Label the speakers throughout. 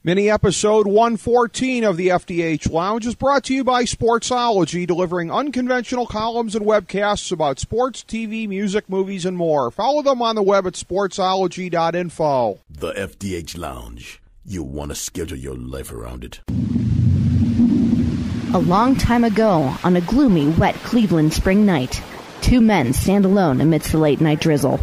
Speaker 1: Mini episode 114 of the FDH Lounge is brought to you by Sportsology, delivering unconventional columns and webcasts about sports, TV, music, movies, and more. Follow them on the web at sportsology.info.
Speaker 2: The FDH Lounge. You'll want to schedule your life around it.
Speaker 3: A long time ago, on a gloomy, wet Cleveland spring night, two men stand alone amidst the late-night drizzle.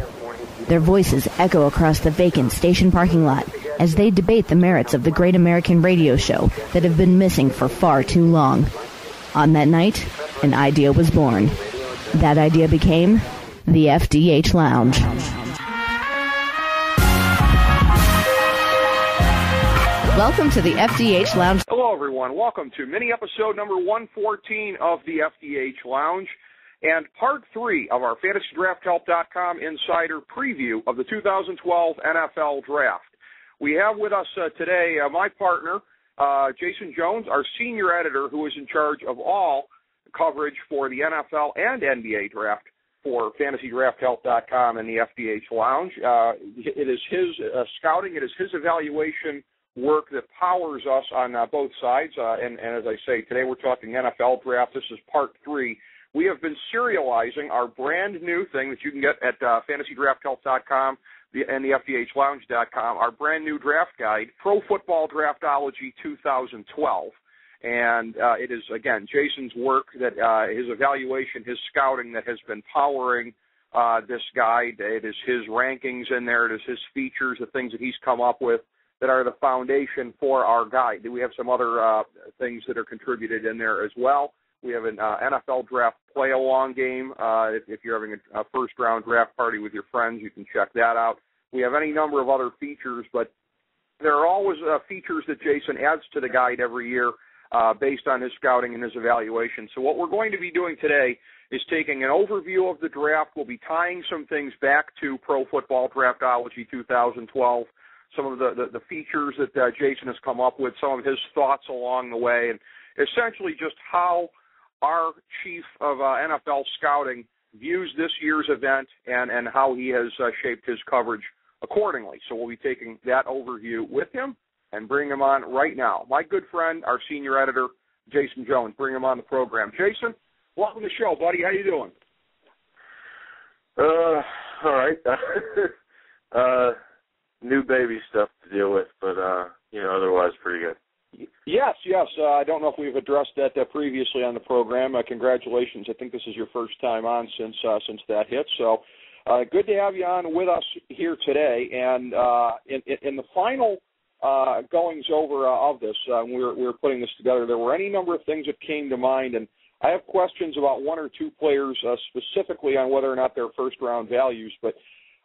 Speaker 3: Their voices echo across the vacant station parking lot as they debate the merits of the great American radio show that have been missing for far too long. On that night, an idea was born. That idea became the FDH Lounge. Welcome to the FDH Lounge.
Speaker 4: Hello, everyone. Welcome to mini episode number 114 of the FDH Lounge and part 3 of our FantasyDraftHelp.com insider preview of the 2012 NFL Draft. We have with us today my partner, Jason Jones, our senior editor, who is in charge of all coverage for the NFL and NBA Draft for FantasyDraftHelp.com and the FDH Lounge. It is his scouting, it is his evaluation work that powers us on both sides. And as I say, today we're talking NFL Draft. This is part 3. We have been serializing our brand new thing that you can get at FantasyDraftHelp.com and the FDHLounge.com, our brand new draft guide, Pro Football Draftology 2012. And it is, again, Jason's work, that his evaluation, his scouting that has been powering this guide. It is his rankings in there. It is his features, the things that he's come up with that are the foundation for our guide. We have some other things that are contributed in there as well. We have an NFL draft play-along game. If you're having a first-round draft party with your friends, you can check that out. We have any number of other features, but there are always features that Jason adds to the guide every year based on his scouting and his evaluation. So what we're going to be doing today is taking an overview of the draft. We'll be tying some things back to Pro Football Draftology 2012, some of the features that Jason has come up with, some of his thoughts along the way, and essentially just how our chief of NFL scouting views this year's event and how he has shaped his coverage accordingly. So we'll be taking that overview with him and bring him on right now. My good friend, our senior editor, Jason Jones, bring him on the program. Jason, welcome to the show, buddy. How you doing?
Speaker 5: All right. New baby stuff to deal with, but, otherwise pretty good.
Speaker 4: Yes. I don't know if we've addressed that previously on the program. Congratulations. I think this is your first time on since that hit. So good to have you on with us here today. And in the final goings over of this, we were putting this together, there were any number of things that came to mind. And I have questions about one or two players specifically on whether or not they're first-round values. But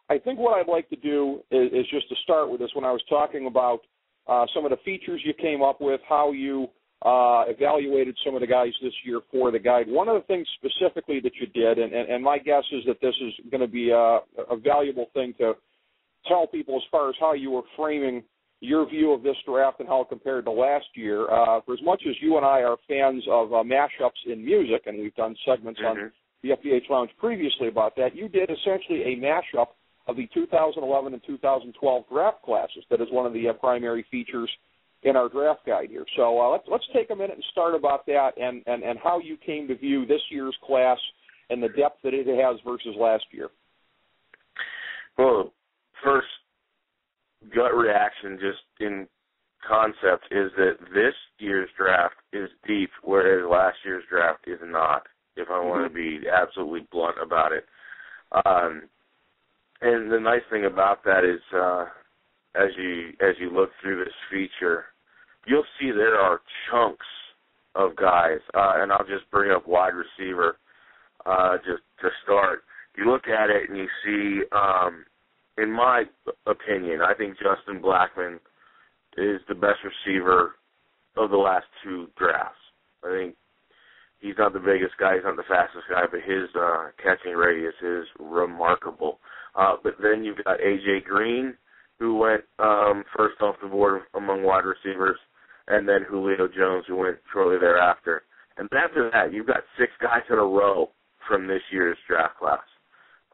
Speaker 4: I think what I'd like to do is just to start with this. When I was talking about some of the features you came up with, how you evaluated some of the guys this year for the guide. One of the things specifically that you did, and my guess is that this is going to be a valuable thing to tell people as far as how you were framing your view of this draft and how it compared to last year. For as much as you and I are fans of mashups in music, and we've done segments on the FDH Lounge previously about that, you did essentially a mashup of the 2011 and 2012 draft classes. That is one of the primary features in our draft guide here. So let's take a minute and start about that and how you came to view this year's class and the depth that it has versus last year.
Speaker 5: Well, first gut reaction just in concept is that this year's draft is deep, whereas last year's draft is not, if I want to be absolutely blunt about it. And the nice thing about that is, as you look through this feature, you'll see there are chunks of guys, and I'll just bring up wide receiver just to start. You look at it and you see, in my opinion, I think Justin Blackmon is the best receiver of the last two drafts. I think he's not the biggest guy, he's not the fastest guy, but his catching radius is remarkable. But then you've got A.J. Green, who went first off the board among wide receivers, and then Julio Jones, who went shortly thereafter. And after that, you've got 6 guys in a row from this year's draft class.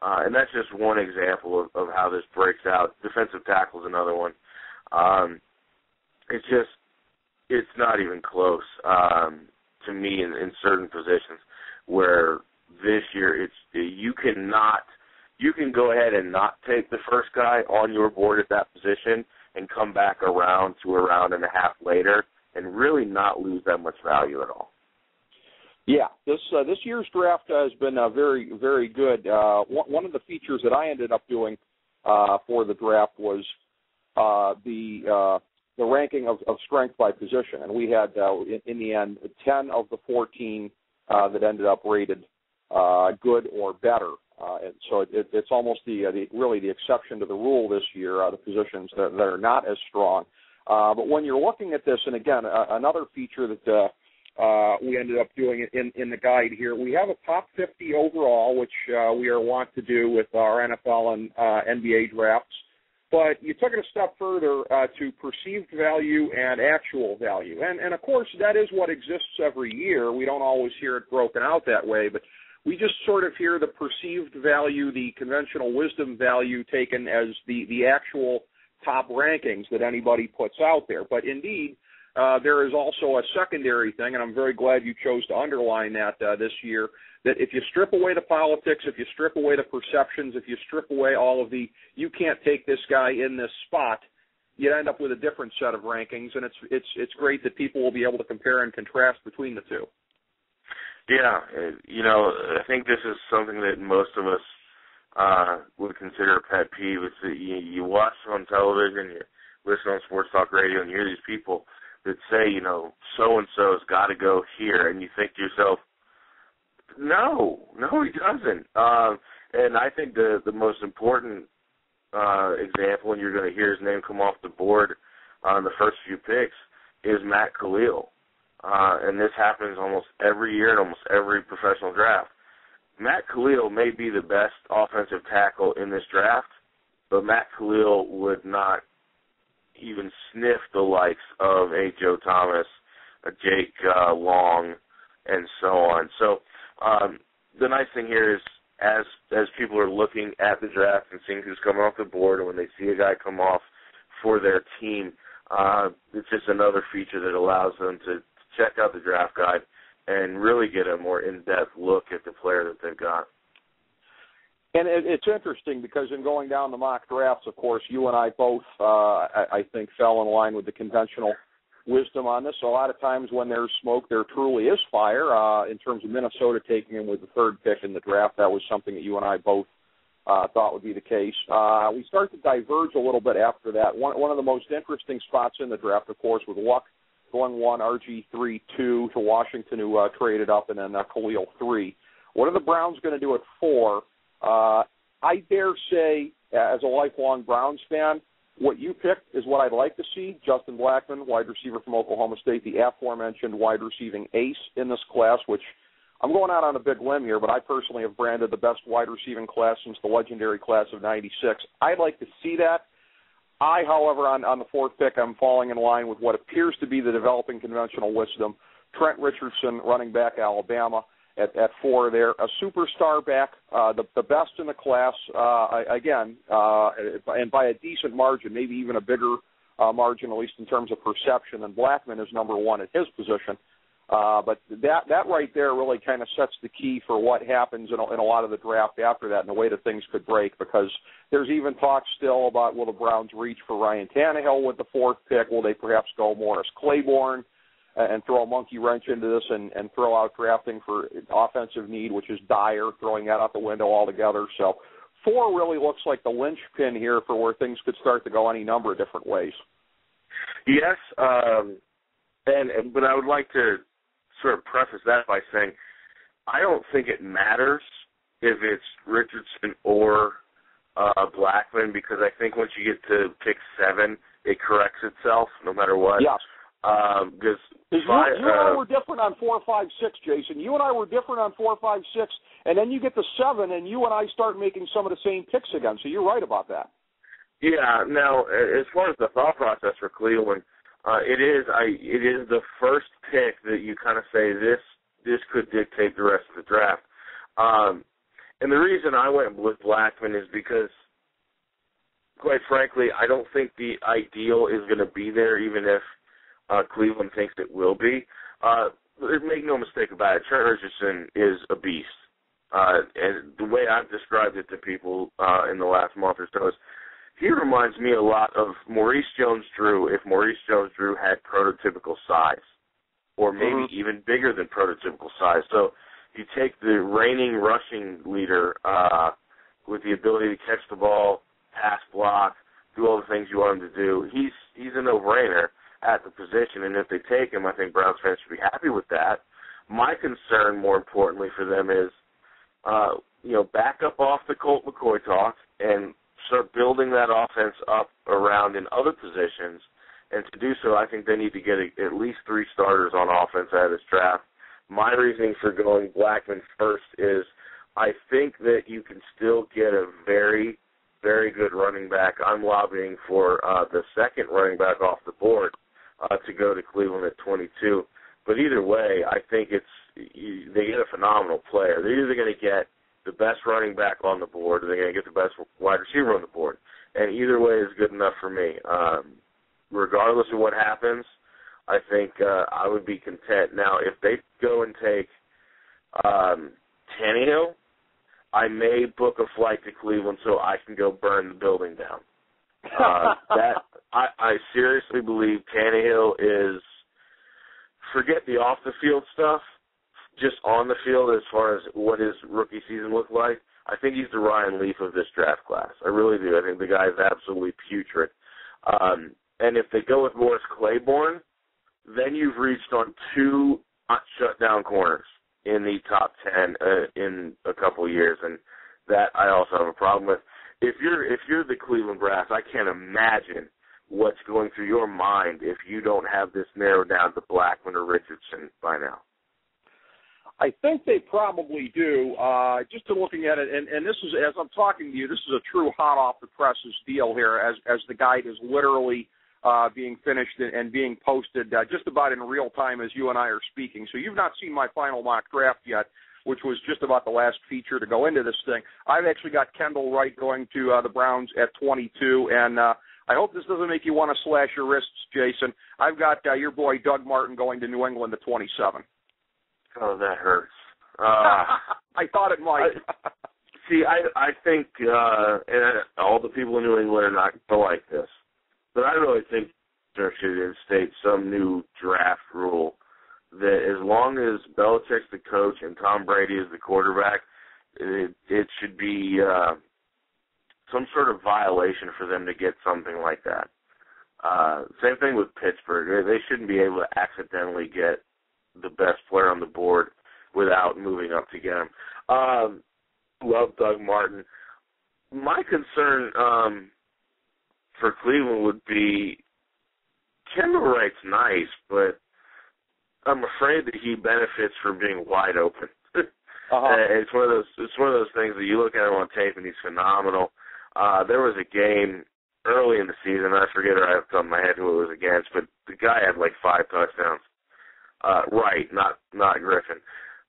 Speaker 5: And that's just one example of how this breaks out. Defensive tackle is another one. it's not even close to me in certain positions where this year you can go ahead and not take the first guy on your board at that position and come back around to a round and a half later and really not lose that much value at all.
Speaker 4: Yeah, this year's draft has been very, very good. One of the features that I ended up doing for the draft was the ranking of strength by position, and we had in the end 10 of the 14 that ended up rated good or better. And so it's almost really the exception to the rule this year, the positions that are not as strong. But when you're looking at this, and again, another feature that we ended up doing in the guide here, we have a top 50 overall, which we are wont to do with our NFL and NBA drafts. But you took it a step further to perceived value and actual value. And, of course, that is what exists every year. We don't always hear it broken out that way, but we just sort of hear the perceived value, the conventional wisdom value taken as the actual top rankings that anybody puts out there. But, indeed, there is also a secondary thing, and I'm very glad you chose to underline that this year, that if you strip away the politics, if you strip away the perceptions, if you strip away all of you can't take this guy in this spot, you end up with a different set of rankings, and it's great that people will be able to compare and contrast between the two.
Speaker 5: Yeah, I think this is something that most of us would consider a pet peeve. It's that you watch on television, you listen on sports talk radio, and you hear these people that say, so-and-so's got to go here, and you think to yourself, no, he doesn't. And I think the most important example, and you're going to hear his name come off the board on the first few picks, is Matt Khalil. And this happens almost every year in almost every professional draft. Matt Khalil may be the best offensive tackle in this draft, but Matt Khalil would not even sniff the likes of a Joe Thomas, a Jake Long, and so on. So the nice thing here is as people are looking at the draft and seeing who's coming off the board, and when they see a guy come off for their team, it's just another feature that allows them to check out the draft guide and really get a more in-depth look at the player that they've got.
Speaker 4: And it's interesting because in going down the mock drafts, of course, you and I both, I think, fell in line with the conventional wisdom on this. So a lot of times when there's smoke, there truly is fire. In terms of Minnesota taking him with the third pick in the draft, that was something that you and I both thought would be the case. We start to diverge a little bit after that. One of the most interesting spots in the draft, of course, with Luck going 1, RG3, 2 to Washington, who traded up, and then Khalil 3. What are the Browns going to do at 4? I dare say, as a lifelong Browns fan, what you picked is what I'd like to see. Justin Blackmon, wide receiver from Oklahoma State, the aforementioned wide receiving ace in this class, which I'm going out on a big limb here, but I personally have branded the best wide receiving class since the legendary class of 96. I'd like to see that. I, however, on the fourth pick, I'm falling in line with what appears to be the developing conventional wisdom. Trent Richardson, running back, Alabama, at 4 there. A superstar back, the best in the class, again, and by a decent margin, maybe even a bigger margin, at least in terms of perception, than Blackmon is number 1 at his position. But that right there really kind of sets the key for what happens in a lot of the draft after that and the way that things could break, because there's even talk still about will the Browns reach for Ryan Tannehill with the 4th pick? Will they perhaps go Morris Claiborne and throw a monkey wrench into this and throw out drafting for offensive need, which is dire, throwing that out the window altogether? So 4 really looks like the linchpin here for where things could start to go any number of different ways.
Speaker 5: Yes, but I would like to sort of preface that by saying I don't think it matters if it's Richardson or Blackmon, because I think once you get to pick 7, it corrects itself no matter what.
Speaker 4: Yes.
Speaker 5: Because
Speaker 4: you and I were different on 4, 5, 6, Jason. You and I were different on 4, 5, 6, and then you get to 7, and you and I start making some of the same picks again. So you're right about that.
Speaker 5: Yeah. Now, as far as the thought process for Cleveland, it is the first pick that you kind of say this could dictate the rest of the draft. And the reason I went with Blackmon is because, quite frankly, I don't think the ideal is going to be there, even if Cleveland thinks it will be. Make no mistake about it, Trent Richardson is a beast. And the way I've described it to people in the last month or so is he reminds me a lot of Maurice Jones-Drew if Maurice Jones-Drew had prototypical size, or maybe even bigger than prototypical size. So you take the reigning rushing leader with the ability to catch the ball, pass block, do all the things you want him to do. He's a no-brainer at the position, and if they take him, I think Browns fans should be happy with that. My concern, more importantly for them, is back up off the Colt McCoy talk and start building that offense up around in other positions. And to do so, I think they need to get at least 3 starters on offense out of this draft. My reasoning for going Blackman first is I think that you can still get a very, very good running back. I'm lobbying for the second running back off the board to go to Cleveland at 22. But either way, I think they get a phenomenal player. They're either going to get the best running back on the board or they're going to get the best wide receiver on the board. And either way is good enough for me. Regardless of what happens, I think I would be content. Now, if they go and take Tannehill, I may book a flight to Cleveland so I can go burn the building down. I seriously believe Tannehill is, forget the off-the-field stuff, just on the field as far as what his rookie season looked like. I think he's the Ryan Leaf of this draft class. I really do. I think the guy is absolutely putrid. And if they go with Morris Claiborne, then you've reached on 2 not shut down corners in the top 10 in a couple of years, and that I also have a problem with. If you're the Cleveland Brass, I can't imagine what's going through your mind if you don't have this narrowed down to Blackman or Richardson by now.
Speaker 4: I think they probably do. Just to looking at it, and this is, as I'm talking to you, this is a true hot off the presses deal here, as the guide is literally being finished and being posted just about in real time as you and I are speaking. So you've not seen my final mock draft yet, which was just about the last feature to go into this thing. I've actually got Kendall Wright going to the Browns at 22, and I hope this doesn't make you want to slash your wrists, Jason. I've got your boy Doug Martin going to New England at 27.
Speaker 5: Oh, that hurts.
Speaker 4: I thought it might.
Speaker 5: I think and all the people in New England are not going to like this, but I really think there should instate some new draft rule that as long as Belichick's the coach and Tom Brady is the quarterback, it should be some sort of violation for them to get something like that. Same thing with Pittsburgh. They shouldn't be able to accidentally get the best player on the board without moving up to get him. Love Doug Martin. My concern for Cleveland would be Kendall Wright's nice, but I'm afraid that he benefits from being wide open. It's one of those things that you look at him on tape and he's phenomenal. There was a game early in the season, I forget right off the top of my head who it was against, but the guy had like 5 touchdowns. Right, not Griffin.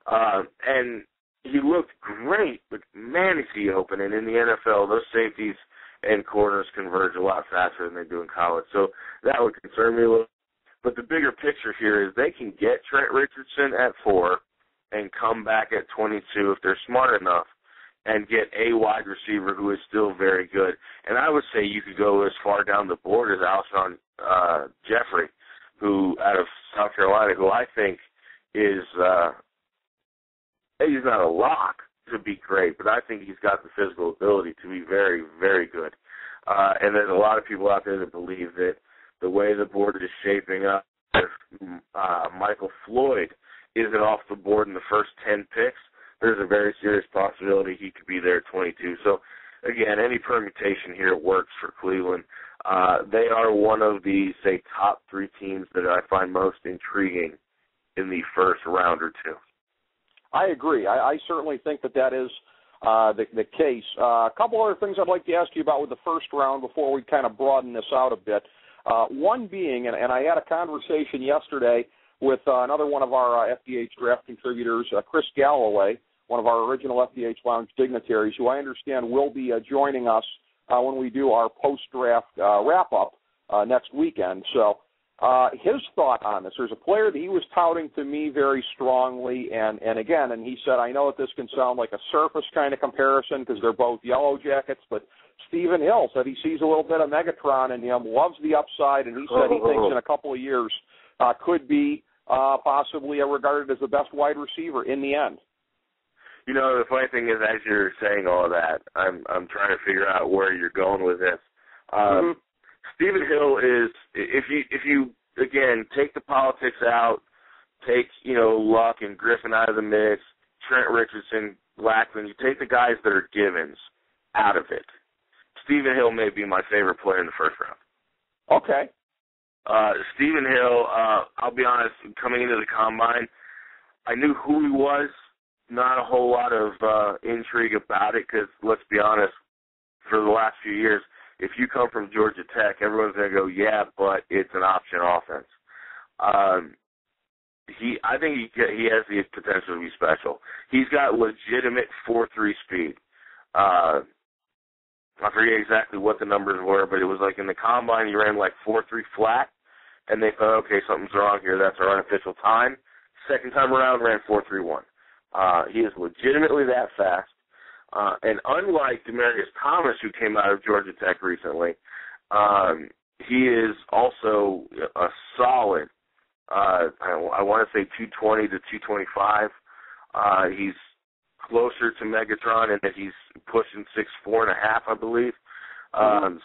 Speaker 5: And he looked great, but man, is he open. And in the NFL, those safeties and corners converge a lot faster than they do in college. So that would concern me a little. But the bigger picture here is they can get Trent Richardson at 4 and come back at 22 if they're smart enough and get a wide receiver who is still very good. And I would say you could go as far down the board as Alshon Jeffrey, who out of South Carolina, who I think is he's not a lock to be great, but I think he's got the physical ability to be very, very good. And there's a lot of people out there that believe that the way the board is shaping up, if Michael Floyd isn't off the board in the first 10 picks, there's a very serious possibility he could be there at 22. So, again, any permutation here works for Cleveland. They are one of the, say, top 3 teams that I find most intriguing in the first round or 2.
Speaker 4: I agree. I certainly think that is the case. A couple other things I'd like to ask you about with the first round before we kind of broaden this out a bit. One being, and I had a conversation yesterday with another one of our FDH draft contributors, Chris Galloway, one of our original FDH Lounge dignitaries, who I understand will be joining us when we do our post-draft wrap-up next weekend. So his thought on this. There's a player that he was touting to me very strongly, and he said, I know that this can sound like a surface kind of comparison because they're both Yellow Jackets, but Stephen Hill said he sees a little bit of Megatron in him, loves the upside, and he said he thinks in a couple of years could be possibly regarded as the best wide receiver in the end.
Speaker 5: You know, the funny thing is, as you're saying all that, I'm trying to figure out where you're going with this. Stephen Hill is, if you again take the politics out, take Luck and Griffin out of the mix, Trent Richardson, Blackman, you take the guys that are givens out of it. Stephen Hill may be my favorite player in the first round.
Speaker 4: Okay.
Speaker 5: Stephen Hill, I'll be honest, coming into the combine, I knew who he was. Not a whole lot of intrigue about it because, let's be honest, for the last few years, if you come from Georgia Tech, everyone's going to go, yeah, but it's an option offense. I think he has the potential to be special. He's got legitimate 4.3 speed. I forget exactly what the numbers were, but it was like in the combine he ran like 4.3 flat, and they thought, okay, something's wrong here. That's our unofficial time. Second time around, ran 4.31. He is legitimately that fast. And unlike Demaryius Thomas, who came out of Georgia Tech recently, he is also a solid, I want to say 220 to 225. He's closer to Megatron in that he's pushing 6'4.5", I believe.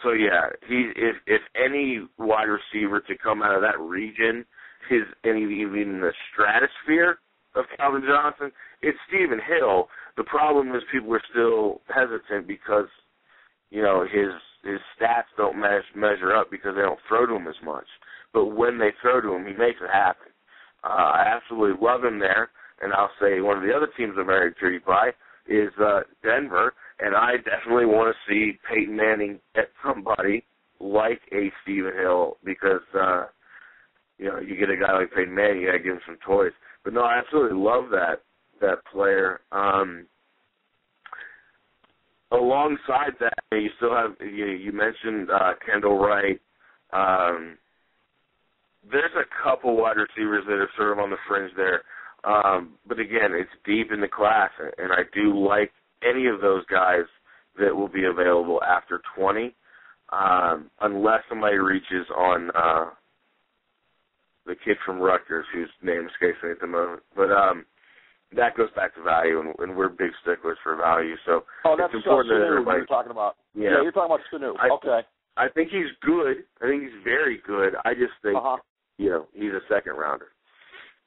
Speaker 5: So yeah, if any wide receiver to come out of that region is even in the stratosphere of Calvin Johnson, it's Stephen Hill. The problem is people are still hesitant because, his stats don't measure up because they don't throw to him as much. But when they throw to him, he makes it happen. I absolutely love him there, and I'll say one of the other teams I'm very intrigued by is Denver, and I definitely want to see Peyton Manning get somebody like a Stephen Hill because, you get a guy like Peyton Manning, you got to give him some toys. But no, I absolutely love that player. Alongside that, you still have you mentioned Kendall Wright. There's a couple wide receivers that are sort of on the fringe there. But again, it's deep in the class, and I do like any of those guys that will be available after 20, unless somebody reaches on the kid from Rutgers, whose name escapes me at the moment. But that goes back to value, and we're big sticklers for value. So
Speaker 4: that's
Speaker 5: it's important that
Speaker 4: Sanu
Speaker 5: everybody.
Speaker 4: you're talking about.
Speaker 5: Yeah,
Speaker 4: you're talking about Sanu. Okay.
Speaker 5: I think he's good. I think he's very good. I just think, he's a second rounder.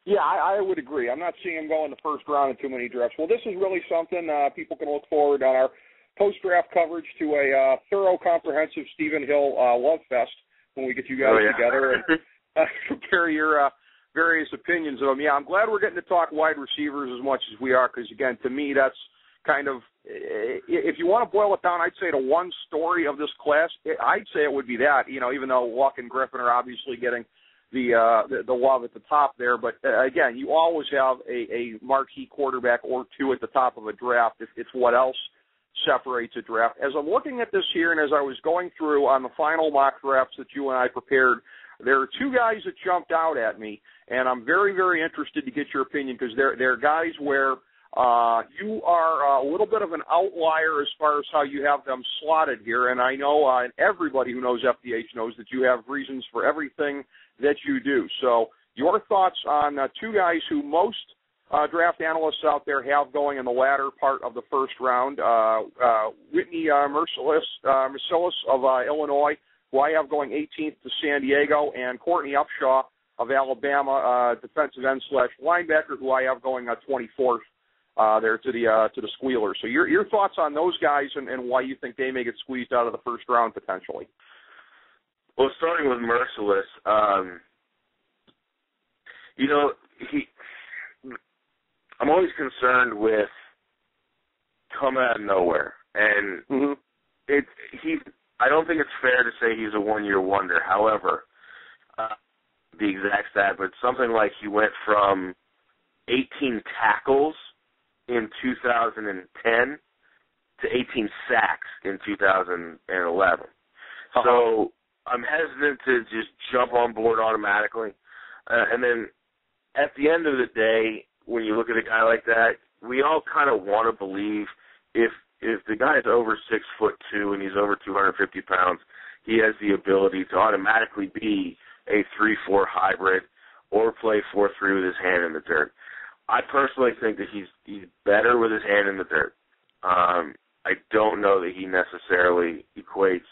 Speaker 4: Yeah, I would agree. I'm not seeing him go in the first round in too many drafts. Well, this is really something people can look forward on our post-draft coverage to a thorough, comprehensive Stephen Hill love fest when we get you guys together and compare your various opinions of them. Yeah, I'm glad we're getting to talk wide receivers as much as we are because, again, to me, that's kind of, if you want to boil it down, I'd say the one story of this class, I'd say it would be that, even though Luck and Griffin are obviously getting the love at the top there. But, again, you always have a marquee quarterback or two at the top of a draft. It's what else separates a draft. As I'm looking at this here and as I was going through on the final mock drafts that you and I prepared, there are two guys that jumped out at me, and I'm very, very interested to get your opinion because they're guys where you are a little bit of an outlier as far as how you have them slotted here. And I know and everybody who knows FDH knows that you have reasons for everything that you do. So your thoughts on two guys who most draft analysts out there have going in the latter part of the first round, Whitney Merciless of Illinois, who I have going 18th to San Diego, and Courtney Upshaw of Alabama, defensive end / linebacker, who I have going 24th there to the Squealers. So your thoughts on those guys and why you think they may get squeezed out of the first round potentially?
Speaker 5: Well, starting with Merciless, I'm always concerned with coming out of nowhere, and I don't think it's fair to say he's a one-year wonder. However, the exact stat, but something like he went from 18 tackles in 2010 to 18 sacks in 2011. So I'm hesitant to just jump on board automatically. And then at the end of the day, when you look at a guy like that, we all kind of want to believe if the guy is over 6'2" and he's over 250 pounds, he has the ability to automatically be a 3-4 hybrid or play 4-3 with his hand in the dirt. I personally think that he's better with his hand in the dirt. I don't know that he necessarily equates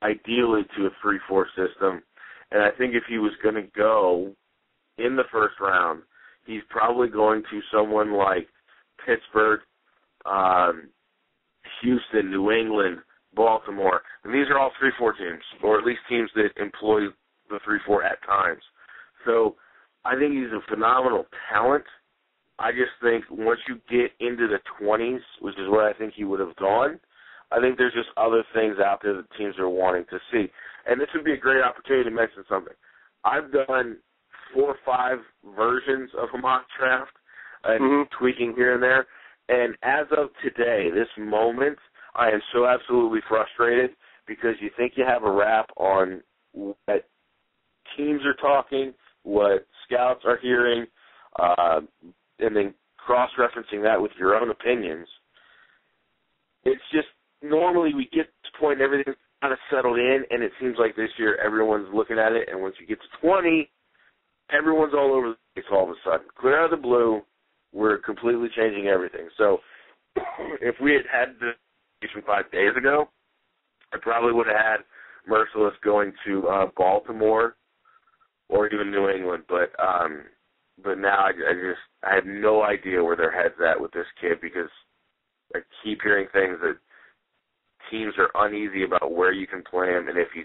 Speaker 5: ideally to a 3-4 system. And I think if he was going to go in the first round, he's probably going to someone like Pittsburgh, Houston, New England, Baltimore. And these are all 3-4 teams, or at least teams that employ the 3-4 at times. So I think he's a phenomenal talent. I just think once you get into the 20s, which is where I think he would have gone, I think there's just other things out there that teams are wanting to see. And this would be a great opportunity to mention something. I've done 4 or 5 versions of a mock draft and tweaking here and there. And as of today, this moment, I am so absolutely frustrated because you think you have a wrap on what teams are talking, what scouts are hearing, and then cross-referencing that with your own opinions. It's just normally we get to the point and everything's kind of settled in, and it seems like this year everyone's looking at it, and once you get to 20, everyone's all over the place all of a sudden. Clear out of the blue, we're completely changing everything. So if we had the 5 days ago, I probably would have had Merciless going to Baltimore or even New England, but now I have no idea where their head's at with this kid because I keep hearing things that teams are uneasy about where you can play him and if he's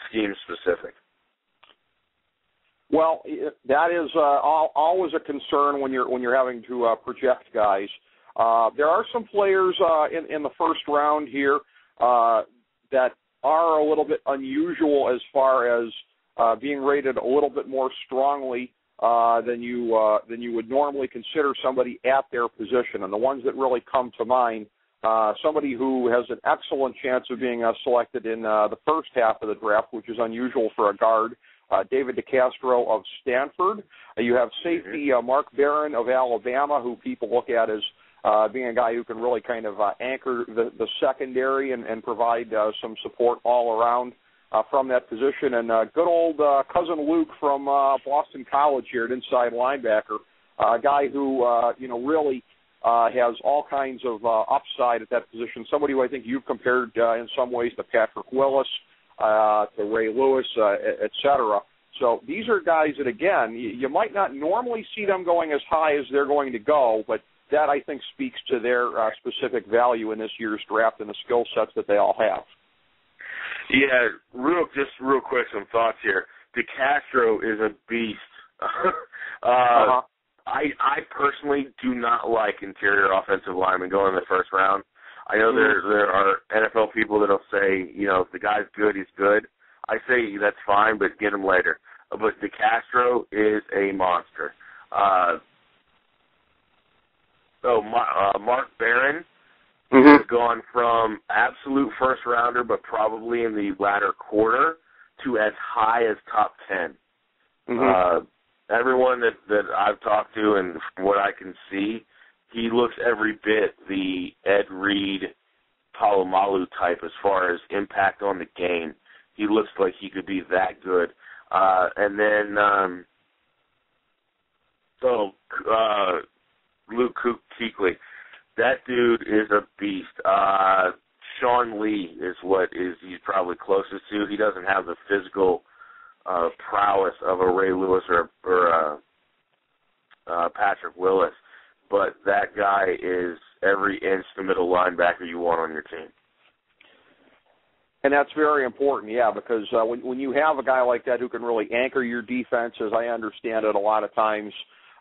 Speaker 5: scheme specific.
Speaker 4: Well, that is always a concern when you're having to project guys. There are some players in the first round here that are a little bit unusual as far as being rated a little bit more strongly than you would normally consider somebody at their position. And the ones that really come to mind, somebody who has an excellent chance of being selected in the first half of the draft, which is unusual for a guard, David DeCastro of Stanford. You have safety Mark Barron of Alabama, who people look at as being a guy who can really kind of anchor the secondary and provide some support all around from that position. And good old cousin Luke from Boston College here at inside linebacker, a guy who really has all kinds of upside at that position. Somebody who I think you've compared in some ways to Patrick Willis, to Ray Lewis, et cetera. So these are guys that, again, you might not normally see them going as high as they're going to go, but that, I think, speaks to their specific value in this year's draft and the skill sets that they all have.
Speaker 5: Yeah, real quick, some thoughts here. DeCastro is a beast. I personally do not like interior offensive linemen going in the first round. I know there are NFL people that'll say, if the guy's good, he's good. I say that's fine, but get him later. But DeCastro is a monster. Mark Barron has gone from absolute first rounder, but probably in the latter quarter, to as high as top 10. Everyone that I've talked to and from what I can see, he looks every bit the Ed Reed, Palomalu type as far as impact on the game. He looks like he could be that good. And then Luke Kuechly, that dude is a beast. Sean Lee is he's probably closest to. He doesn't have the physical prowess of a Ray Lewis or Patrick Willis, but that guy is every inch the middle linebacker you want on your team.
Speaker 4: And that's very important, yeah, because when you have a guy like that who can really anchor your defense, as I understand it, a lot of times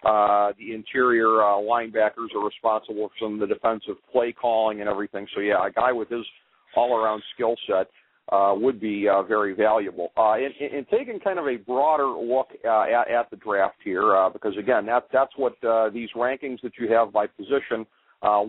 Speaker 4: the interior linebackers are responsible for some of the defensive play calling and everything. So, yeah, a guy with his all-around skill set would be very valuable. In taking kind of a broader look at the draft here, because, again, that's what these rankings that you have by position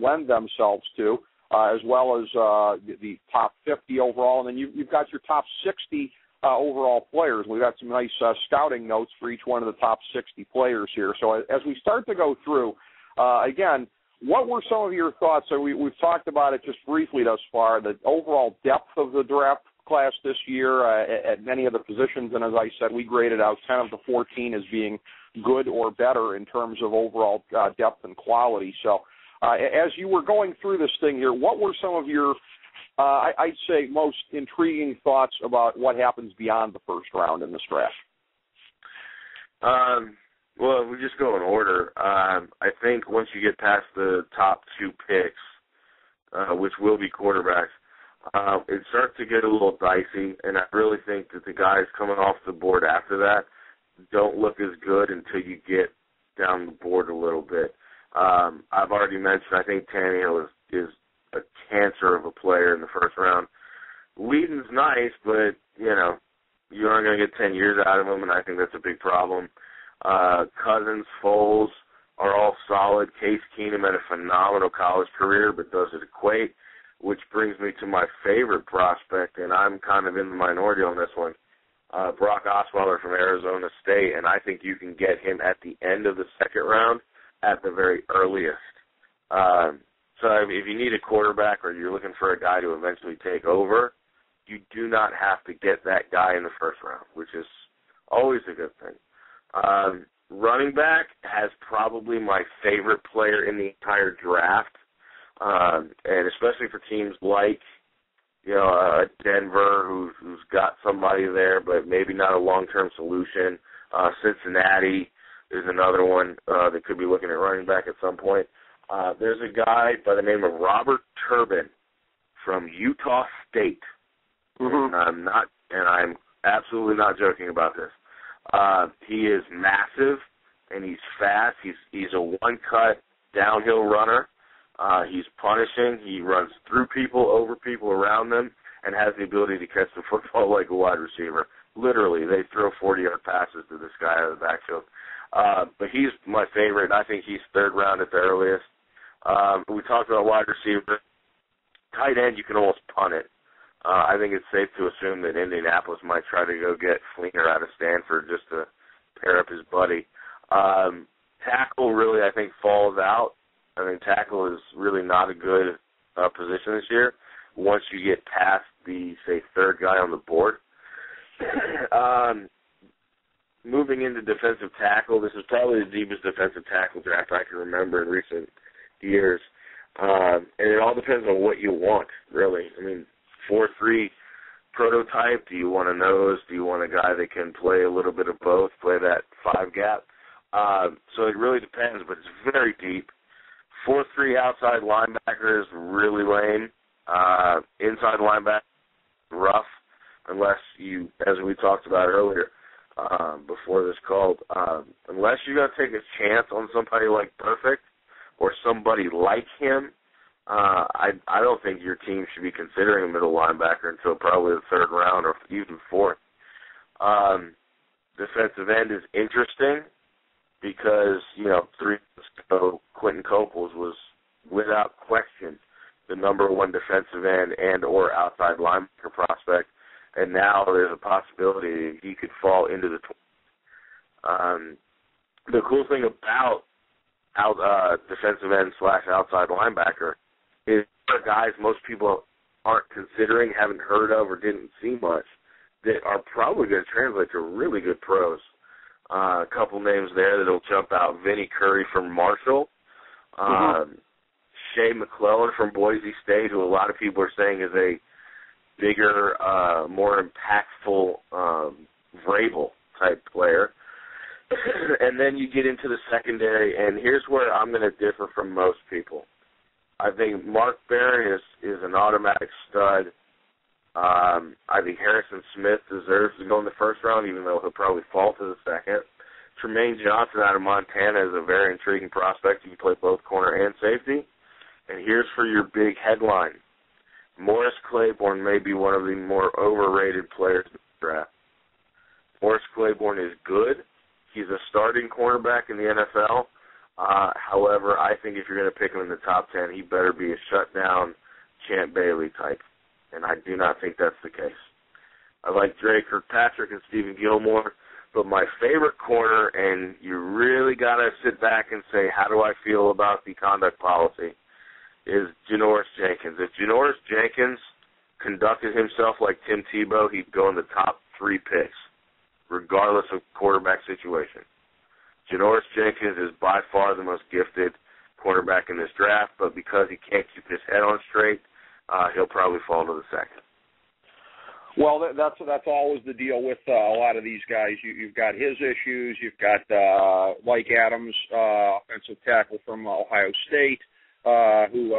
Speaker 4: lend themselves to. as well as the top 50 overall. And then you've got your top 60 overall players. We've got some nice scouting notes for each one of the top 60 players here. So as we start to go through, again, what were some of your thoughts? So we've talked about it just briefly thus far, the overall depth of the draft class this year at many of the positions. And as I said, we graded out 10 of the 14 as being good or better in terms of overall depth and quality. So as you were going through this thing here, what were some of your, I'd say, most intriguing thoughts about what happens beyond the first round in this draft?
Speaker 5: Well, if we just go in order, I think once you get past the top 2 picks, which will be quarterbacks, it starts to get a little dicey, and I really think that the guys coming off the board after that don't look as good until you get down the board a little bit. I've already mentioned I think Tannehill is a cancer of a player in the first round. Whedon's nice, but, you aren't going to get 10 years out of him, and I think that's a big problem. Cousins, Foles are all solid. Case Keenum had a phenomenal college career, but doesn't equate, which brings me to my favorite prospect, and I'm kind of in the minority on this one, Brock Osweiler from Arizona State, and I think you can get him at the end of the second round at the very earliest. So if you need a quarterback or you're looking for a guy to eventually take over, you do not have to get that guy in the first round, which is always a good thing. Running back has probably my favorite player in the entire draft, and especially for teams like, Denver, who's got somebody there, but maybe not a long-term solution. Cincinnati is another one that could be looking at running back at some point. There's a guy by the name of Robert Turbin from Utah State, and I'm absolutely not joking about this. He is massive, and he's fast. He's a one-cut downhill runner. He's punishing. He runs through people, over people, around them, and has the ability to catch the football like a wide receiver. Literally, they throw 40-yard passes to this guy out of the backfield. But he's my favorite, and I think he's third round at the earliest. We talked about wide receiver. Tight end, you can almost punt it. I think it's safe to assume that Indianapolis might try to go get Fleener out of Stanford just to pair up his buddy. Tackle really, I think, falls out. I mean, tackle is really not a good position this year once you get past the, say, third guy on the board. Moving into defensive tackle, this is probably the deepest defensive tackle draft I can remember in recent years. And it all depends on what you want, really. I mean, 4-3 prototype, do you want a nose? Do you want a guy that can play a little bit of both, play that 5 gap? So it really depends, but it's very deep. 4-3 outside linebacker is really lame. Inside linebacker, rough, unless you, as we talked about earlier before this call, unless you're going to take a chance on somebody like Perfect or somebody like him, I don't think your team should be considering a middle linebacker until probably the third round or even fourth. Defensive end is interesting because, 3 years ago, Quentin Coples was, without question, the number 1 defensive end and or outside linebacker prospect, and now there's a possibility he could fall into the 20s. The cool thing about defensive end / outside linebacker is guys most people aren't considering, haven't heard of, or didn't see much that are probably going to translate to really good pros. A couple names there that'll jump out. Vinnie Curry from Marshall. Shea McClellan from Boise State, who a lot of people are saying is a bigger, more impactful Vrabel-type player. And then you get into the secondary, and here's where I'm going to differ from most people. I think Mark Barron is an automatic stud. I think Harrison Smith deserves to go in the first round, even though he'll probably fall to the second. Tremaine Johnson out of Montana is a very intriguing prospect. He can play both corner and safety. And here's for your big headline. Morris Claiborne may be one of the more overrated players in the draft. Morris Claiborne is good. He's a starting cornerback in the NFL. However, I think if you're going to pick him in the top 10, he better be a shutdown Champ Bailey type, and I do not think that's the case. I like Dre Kirkpatrick and Stephen Gilmore, but my favorite corner, and you really got to sit back and say, how do I feel about the conduct policy, is Janoris Jenkins. If Janoris Jenkins conducted himself like Tim Tebow, he'd go in the top 3 picks, regardless of quarterback situation. Janoris Jenkins is by far the most gifted cornerback in this draft, but because he can't keep his head on straight, he'll probably fall to the second.
Speaker 4: Well, that's always the deal with a lot of these guys. You've got his issues. You've got Mike Adams, offensive tackle from Ohio State, who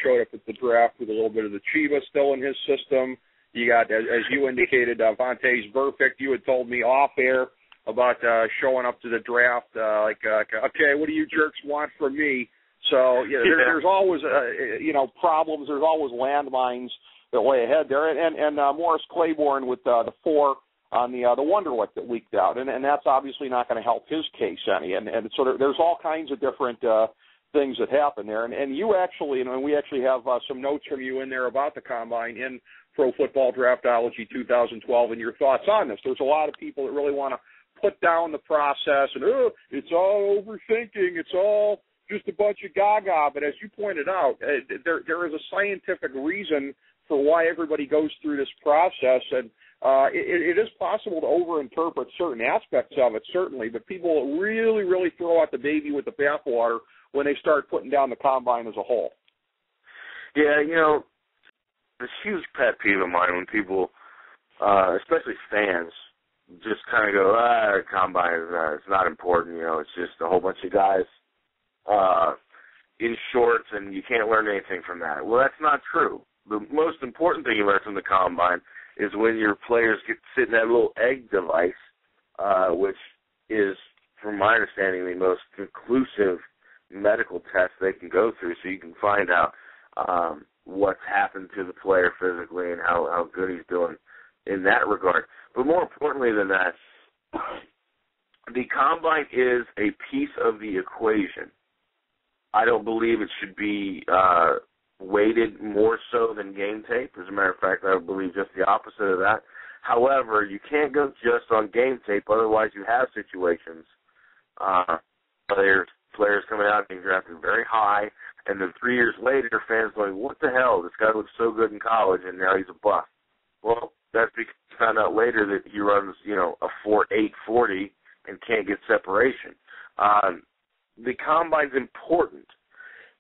Speaker 4: showed up at the draft with a little bit of the Chiba still in his system. You got, as you indicated, Vontaze Burfict. You had told me off air about showing up to the draft okay, what do you jerks want from me? So there's always problems. There's always landmines that lay ahead there, and Morris Claiborne with the 4 on the Wonderlic that leaked out, and that's obviously not going to help his case any. And so there's all kinds of different things that happen there. And you actually, and we actually have some notes from you in there about the Combine in Pro Football Draftology 2012, and your thoughts on this. There's a lot of people that really want to put down the process, and it's all overthinking, it's all just a bunch of gaga. But as you pointed out, there is a scientific reason for why everybody goes through this process, and it is possible to overinterpret certain aspects of it, certainly, but people really, really throw out the baby with the bathwater when they start putting down the Combine as a whole.
Speaker 5: Yeah, it's a huge pet peeve of mine when people, especially fans, just kind of go, the Combine is not important, it's just a whole bunch of guys in shorts, and you can't learn anything from that. Well, that's not true. The most important thing you learn from the Combine is when your players get to sit in that little egg device, which is, from my understanding, the most conclusive medical test they can go through, so you can find out what's happened to the player physically and how good he's doing in that regard. But more importantly than that, the Combine is a piece of the equation. I don't believe it should be weighted more so than game tape. As a matter of fact, I would believe just the opposite of that. However, you can't go just on game tape, otherwise you have situations, players coming out being drafted very high, and then 3 years later, fans going, what the hell, this guy looks so good in college, and now he's a bust. Well, that's because you found out later that he runs, a 4.8 40 and can't get separation. The Combine's important,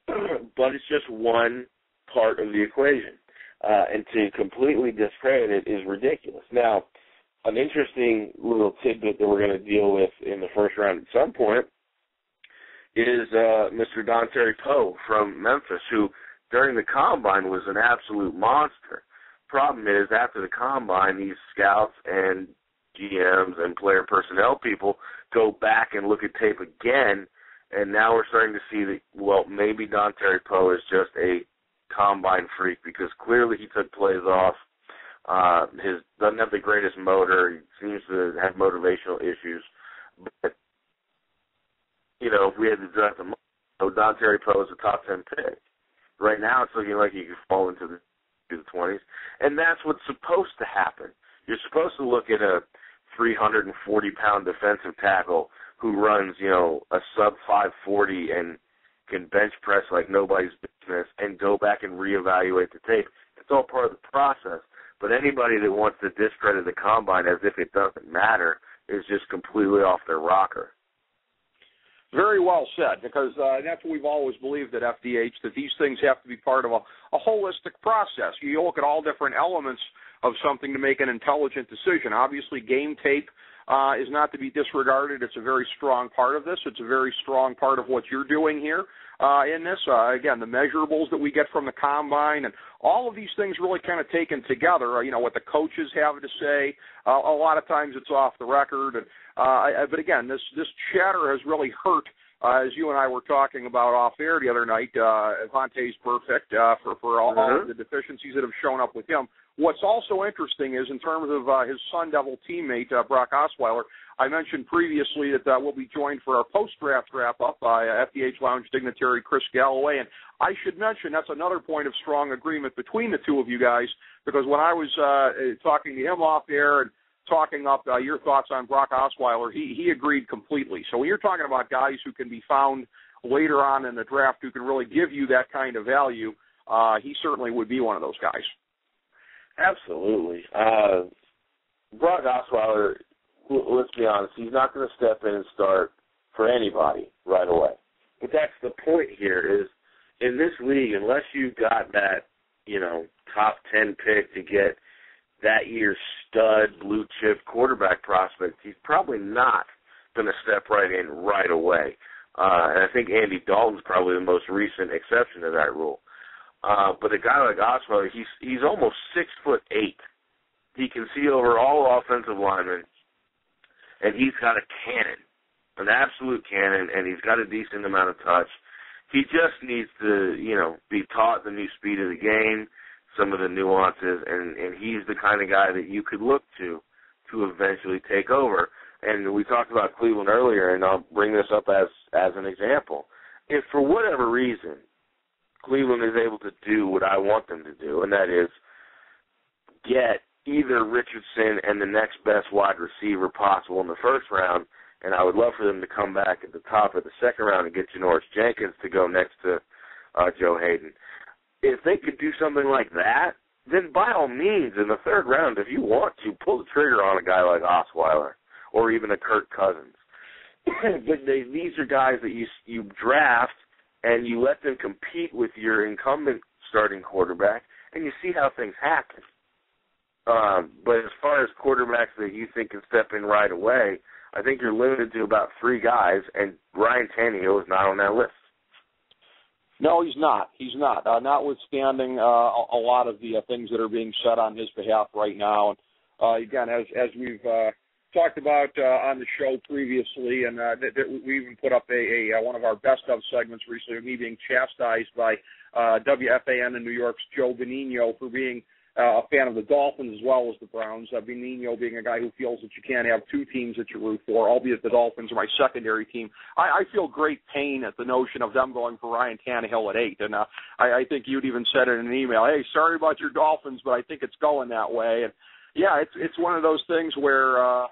Speaker 5: but it's just one part of the equation. And to completely discredit it is ridiculous. Now, an interesting little tidbit that we're going to deal with in the first round at some point is Mr. Dontari Poe from Memphis, who during the Combine was an absolute monster. Problem is, after the Combine, these scouts and GMs and player personnel people go back and look at tape again, and now we're starting to see that, well, maybe Dontari Poe is just a Combine freak because clearly he took plays off. Doesn't have the greatest motor. He seems to have motivational issues. But, if we had to draft him, Dontari Poe is a top 10 pick. Right now it's looking like he could fall into the 20s, and that's what's supposed to happen. You're supposed to look at a 340-pound defensive tackle who runs, a sub-540 and can bench press like nobody's business and go back and reevaluate the tape. It's all part of the process. But anybody that wants to discredit the Combine as if it doesn't matter is just completely off their rocker.
Speaker 4: Very well said, because that's what we've always believed at FDH, that these things have to be part of a holistic process. You look at all different elements of something to make an intelligent decision. Obviously, game tape is not to be disregarded. It's a very strong part of this. It's a very strong part of what you're doing here in this. Again, the measurables that we get from the Combine and all of these things really kind of taken together, what the coaches have to say. A lot of times it's off the record. But again, this chatter has really hurt, as you and I were talking about off air the other night, Vontaze Burfict, for all of the deficiencies that have shown up with him. What's also interesting is in terms of his Sun Devil teammate, Brock Osweiler, I mentioned previously that we'll be joined for our post-draft wrap-up by FDH Lounge dignitary Chris Galloway. And I should mention that's another point of strong agreement between the two of you guys, because when I was talking to him off air and talking up your thoughts on Brock Osweiler, he agreed completely. So when you're talking about guys who can be found later on in the draft who can really give you that kind of value, he certainly would be one of those guys.
Speaker 5: Absolutely. Brock Osweiler, let's be honest, he's not going to step in and start for anybody right away. But that's the point here is, in this league, unless you've got that, top 10 pick to get that year's stud blue-chip quarterback prospect, he's probably not going to step right in right away. And I think Andy Dalton's probably the most recent exception to that rule. But a guy like Osweiler, he's almost 6'8". He can see over all offensive linemen, and he's got a cannon, an absolute cannon, and he's got a decent amount of touch. He just needs to, be taught the new speed of the game, some of the nuances, and he's the kind of guy that you could look to eventually take over. And we talked about Cleveland earlier, and I'll bring this up as an example. If for whatever reason Cleveland is able to do what I want them to do, and that is get either Richardson and the next best wide receiver possible in the first round, and I would love for them to come back at the top of the second round and get Janoris Jenkins to go next to Joe Hayden. If they could do something like that, then by all means, in the third round, if you want to, pull the trigger on a guy like Osweiler or even a Kirk Cousins. But these are guys that you draft and you let them compete with your incumbent starting quarterback, and you see how things happen. But as far as quarterbacks that you think can step in right away, I think you're limited to about 3 guys, and Ryan Tannehill is not on that list.
Speaker 4: No, he's not. He's not. Notwithstanding a lot of the things that are being said on his behalf right now. And again, as we've talked about on the show previously, and we even put up a one of our best of segments recently of me being chastised by WFAN in New York's Joe Benigno for being a fan of the Dolphins as well as the Browns. Benigno being a guy who feels that you can't have 2 teams that you root for, albeit the Dolphins are my secondary team. I feel great pain at the notion of them going for Ryan Tannehill at 8. And I think you'd even said in an email, hey, sorry about your Dolphins, but I think it's going that way. And, yeah, it's one of those things where,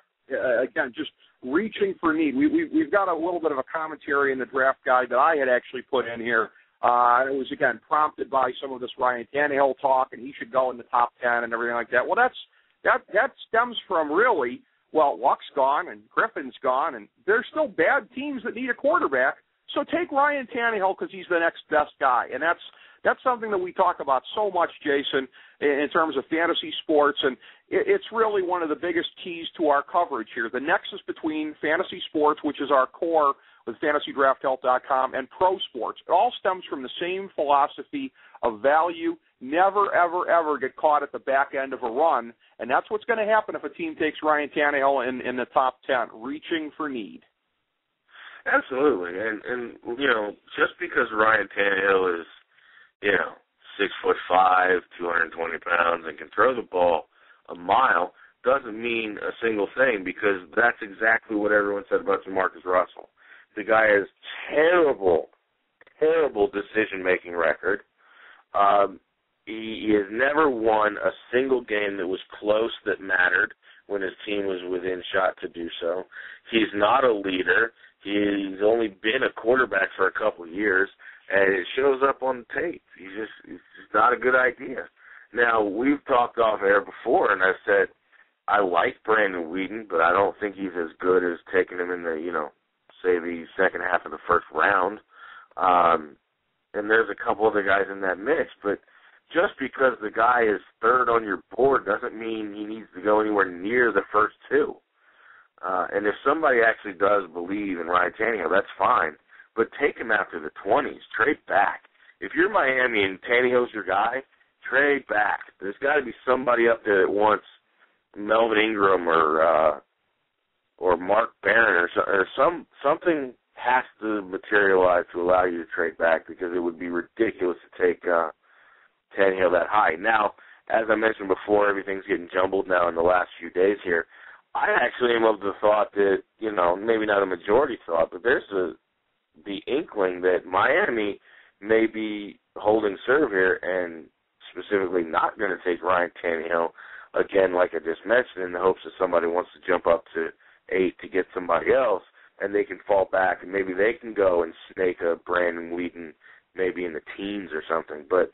Speaker 4: again, just reaching for need. We've got a little bit of a commentary in the draft guide that I had actually put in here. It was, again, prompted by some of this Ryan Tannehill talk, and he should go in the top 10 and everything like that. Well, that stems from really, Luck's gone and Griffin's gone, and there's still bad teams that need a quarterback. So take Ryan Tannehill because he's the next best guy, and that's something that we talk about so much, Jason, in terms of fantasy sports, and it's really one of the biggest keys to our coverage here. The nexus between fantasy sports, which is our core with FantasyDraftHelp.com, and pro sports. It all stems from the same philosophy of value. Never, ever, ever get caught at the back end of a run, and that's what's going to happen if a team takes Ryan Tannehill in the top 10, reaching for need.
Speaker 5: Absolutely, and just because Ryan Tannehill is, 6'5", 220 pounds, and can throw the ball a mile, doesn't mean a single thing, because that's exactly what everyone said about Jamarcus Russell. The guy has terrible decision-making record. He has never won a single game that was close that mattered when his team was within shot to do so. He's not a leader. He's only been a quarterback for a couple of years, and it shows up on the tape. It's just not a good idea. Now, we've talked off air before, and I've said I like Brandon Whedon, but I don't think he's as good as taking him in the, say the second half of the first round. And there's a couple other guys in that mix, but just because the guy is third on your board doesn't mean he needs to go anywhere near the first 2. And if somebody actually does believe in Ryan Tannehill, that's fine, but take him after the 20s. Trade back. If you're Miami and Tannehill's your guy, trade back. There's got to be somebody up there that wants Melvin Ingram or Mark Barron or something has to materialize to allow you to trade back, because it would be ridiculous to take Tannehill that high. Now, as I mentioned before, everything's getting jumbled now in the last few days here. I actually am of the thought that, maybe not a majority thought, but there's the inkling that Miami may be holding serve here and specifically not going to take Ryan Tannehill, again, like I just mentioned, in the hopes that somebody wants to jump up to 8 to get somebody else, and they can fall back, and maybe they can go and snake a Brandon Wheaton maybe in the teens or something. But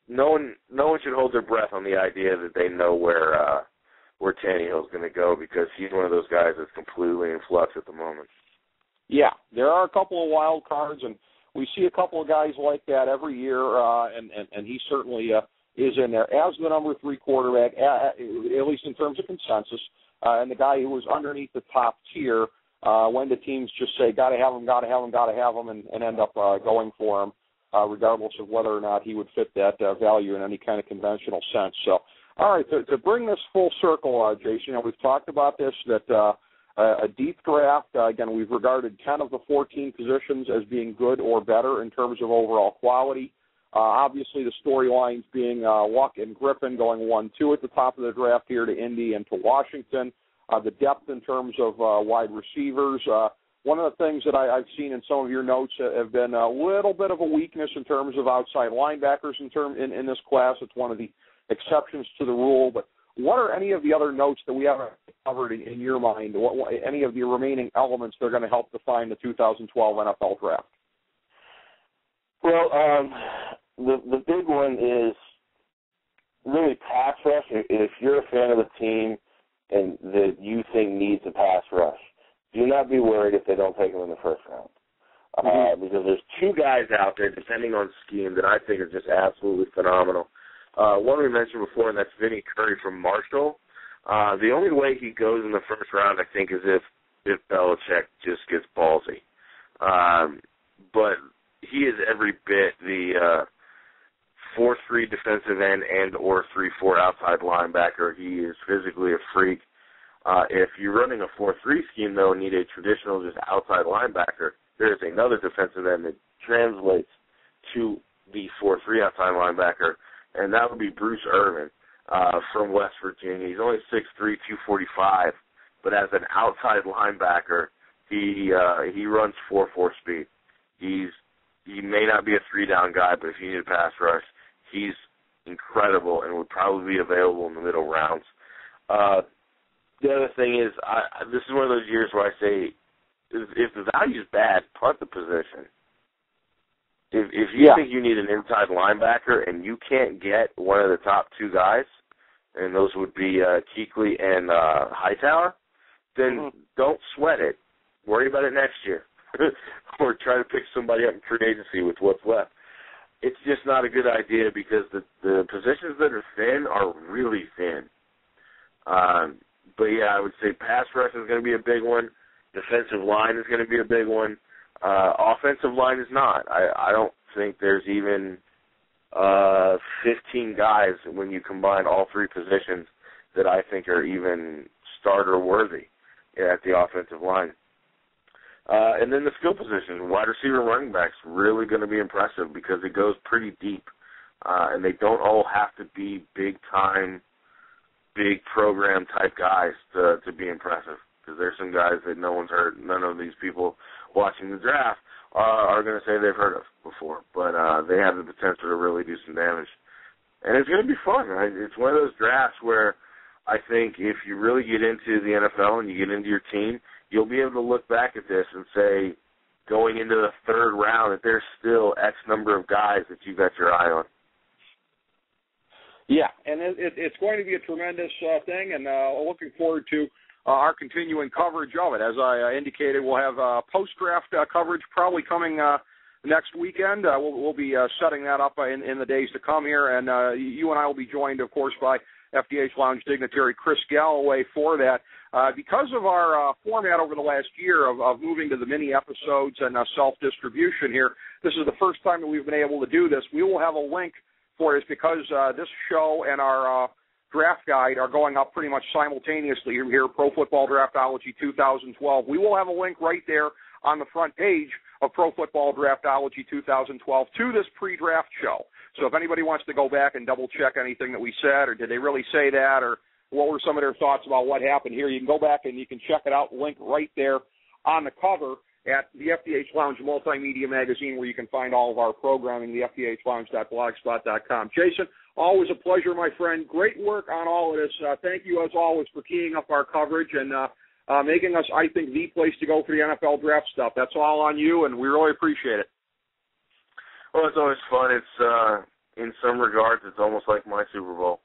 Speaker 5: no one should hold their breath on the idea that they know where Tannehill's going to go, because he's one of those guys that's completely in flux at the moment.
Speaker 4: Yeah, there are a couple of wild cards, and we see a couple of guys like that every year, and he certainly is in there as the number 3 quarterback, at least in terms of consensus, and the guy who was underneath the top tier when the teams just say, got to have him, and end up going for him, regardless of whether or not he would fit that value in any kind of conventional sense. So, all right, to bring this full circle, Jason, we've talked about this, that a deep draft, again, we've regarded 10 of the 14 positions as being good or better in terms of overall quality. Obviously, the storylines being Luck and Griffin going 1-2 at the top of the draft here to Indy and to Washington. The depth in terms of wide receivers. One of the things that I've seen in some of your notes have been a little bit of a weakness in terms of outside linebackers in this class. It's one of the exceptions to the rule. But what are any of the other notes that we haven't covered in your mind? Any of the remaining elements that are going to help define the 2012 NFL Draft?
Speaker 5: Well, the big one is really pass rush. If you're a fan of the team and that you think needs a pass rush, do not be worried if they don't take him in the first round. Because there's 2 guys out there, depending on scheme, that I think are just absolutely phenomenal. One we mentioned before, and that's Vinny Curry from Marshall. The only way he goes in the first round, I think, is if Belichick just gets ballsy. But he is every bit the 4-3 defensive end and or 3-4 outside linebacker. He is physically a freak. If you're running a 4-3 scheme, though, and need a traditional just outside linebacker, there's another defensive end that translates to the 4-3 outside linebacker, and that would be Bruce Irvin from West Virginia. He's only 6'3", 245, but as an outside linebacker, he runs 4.4 speed. He may not be a 3-down guy, but if you need a pass rush, he's incredible and would probably be available in the middle rounds. The other thing is, this is one of those years where I say, if the value's bad, punt the position. If you think you need an inside linebacker and you can't get one of the top 2 guys, and those would be Kuechly and Hightower, then don't sweat it. Worry about it next year. Or try to pick somebody up in free agency with what's left. It's just not a good idea because the positions that are thin are really thin. But, yeah, I would say pass rush is going to be a big one. Defensive line is going to be a big one. Offensive line is not. I don't think there's even 15 guys when you combine all 3 positions that I think are even starter worthy at the offensive line. And then the skill positions, wide receiver, running backs, really going to be impressive because it goes pretty deep, and they don't all have to be big-time, big program type guys to be impressive. Because there's some guys that no one's heard, none of these people watching the draft are going to say they've heard of before. But they have the potential to really do some damage. And it's going to be fun. Right? It's one of those drafts where I think if you really get into the NFL and you get into your team, you'll be able to look back at this and say, going into the 3rd round, that there's still X number of guys that you got your eye on.
Speaker 4: Yeah, and it's going to be a tremendous thing, and looking forward to our continuing coverage of it. As I indicated, we'll have post-draft coverage probably coming next weekend. We'll be setting that up in the days to come here, and you and I will be joined, of course, by FDH Lounge dignitary Chris Galloway for that. Because of our format over the last year of moving to the mini episodes and self-distribution here, this is the first time that we've been able to do this. We will have a link for it because this show and our draft guide are going up pretty much simultaneously here, Pro Football Draftology 2012. We will have a link right there on the front page of Pro Football Draftology 2012 to this pre-draft show. So if anybody wants to go back and double-check anything that we said, or did they really say that, or what were some of their thoughts about what happened here, you can go back and you can check it out, link right there on the cover at the FDH Lounge Multimedia Magazine, where you can find all of our programming, the FDHLounge.blogspot.com. Jason, always a pleasure, my friend. Great work on all of this. Thank you, as always, for keying up our coverage and making us, I think, the place to go for the NFL draft stuff. That's all on you, and we really appreciate it.
Speaker 5: Well, it's always fun. It's in some regards, it's almost like my Super Bowl.